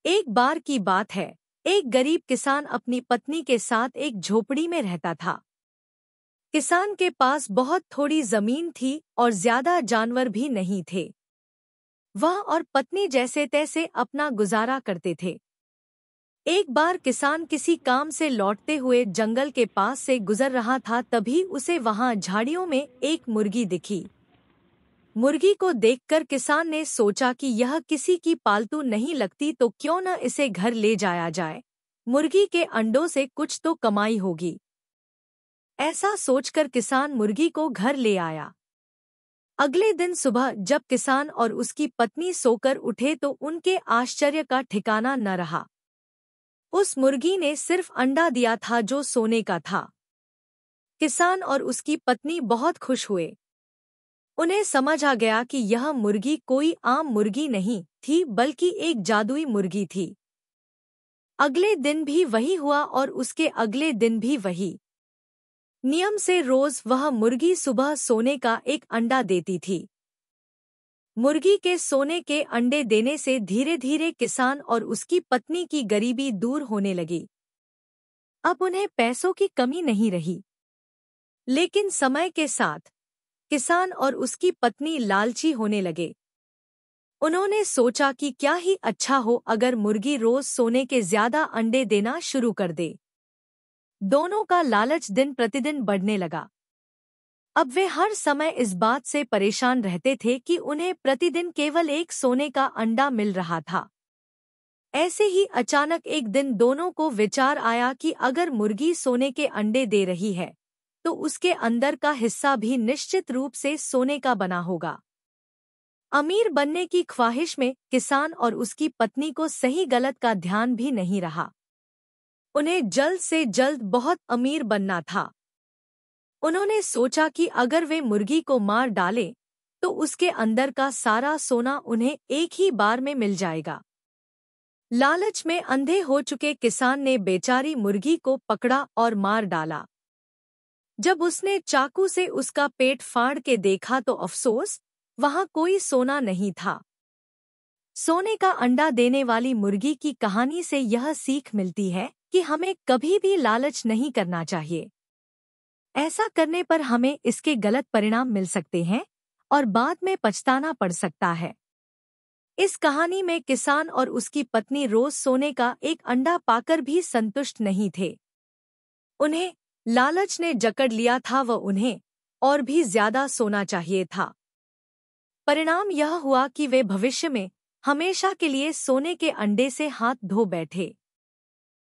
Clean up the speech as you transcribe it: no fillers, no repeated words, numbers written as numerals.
एक बार की बात है, एक गरीब किसान अपनी पत्नी के साथ एक झोपड़ी में रहता था। किसान के पास बहुत थोड़ी जमीन थी और ज्यादा जानवर भी नहीं थे। वह और पत्नी जैसे तैसे अपना गुजारा करते थे। एक बार किसान किसी काम से लौटते हुए जंगल के पास से गुजर रहा था, तभी उसे वहां झाड़ियों में एक मुर्गी दिखी। मुर्गी को देखकर किसान ने सोचा कि यह किसी की पालतू नहीं लगती, तो क्यों न इसे घर ले जाया जाए। मुर्गी के अंडों से कुछ तो कमाई होगी। ऐसा सोचकर किसान मुर्गी को घर ले आया। अगले दिन सुबह जब किसान और उसकी पत्नी सोकर उठे तो उनके आश्चर्य का ठिकाना न रहा। उस मुर्गी ने सिर्फ अंडा दिया था जो सोने का था। किसान और उसकी पत्नी बहुत खुश हुए। उन्हें समझ आ गया कि यह मुर्गी कोई आम मुर्गी नहीं थी, बल्कि एक जादुई मुर्गी थी। अगले दिन भी वही हुआ और उसके अगले दिन भी वही। नियम से रोज वह मुर्गी सुबह सोने का एक अंडा देती थी। मुर्गी के सोने के अंडे देने से धीरे धीरे किसान और उसकी पत्नी की गरीबी दूर होने लगी। अब उन्हें पैसों की कमी नहीं रही। लेकिन समय के साथ किसान और उसकी पत्नी लालची होने लगे। उन्होंने सोचा कि क्या ही अच्छा हो अगर मुर्गी रोज सोने के ज्यादा अंडे देना शुरू कर दे। दोनों का लालच दिन प्रतिदिन बढ़ने लगा। अब वे हर समय इस बात से परेशान रहते थे कि उन्हें प्रतिदिन केवल एक सोने का अंडा मिल रहा था। ऐसे ही अचानक एक दिन दोनों को विचार आया कि अगर मुर्गी सोने के अंडे दे रही है तो उसके अंदर का हिस्सा भी निश्चित रूप से सोने का बना होगा। अमीर बनने की ख्वाहिश में किसान और उसकी पत्नी को सही गलत का ध्यान भी नहीं रहा। उन्हें जल्द से जल्द बहुत अमीर बनना था। उन्होंने सोचा कि अगर वे मुर्गी को मार डालें तो उसके अंदर का सारा सोना उन्हें एक ही बार में मिल जाएगा। लालच में अंधे हो चुके किसान ने बेचारी मुर्गी को पकड़ा और मार डाला। जब उसने चाकू से उसका पेट फाड़ के देखा तो अफसोस, वहां कोई सोना नहीं था। सोने का अंडा देने वाली मुर्गी की कहानी से यह सीख मिलती है कि हमें कभी भी लालच नहीं करना चाहिए। ऐसा करने पर हमें इसके गलत परिणाम मिल सकते हैं और बाद में पछताना पड़ सकता है। इस कहानी में किसान और उसकी पत्नी रोज सोने का एक अंडा पाकर भी संतुष्ट नहीं थे। उन्हें लालच ने जकड़ लिया था व उन्हें और भी ज्यादा सोना चाहिए था। परिणाम यह हुआ कि वे भविष्य में हमेशा के लिए सोने के अंडे से हाथ धो बैठे।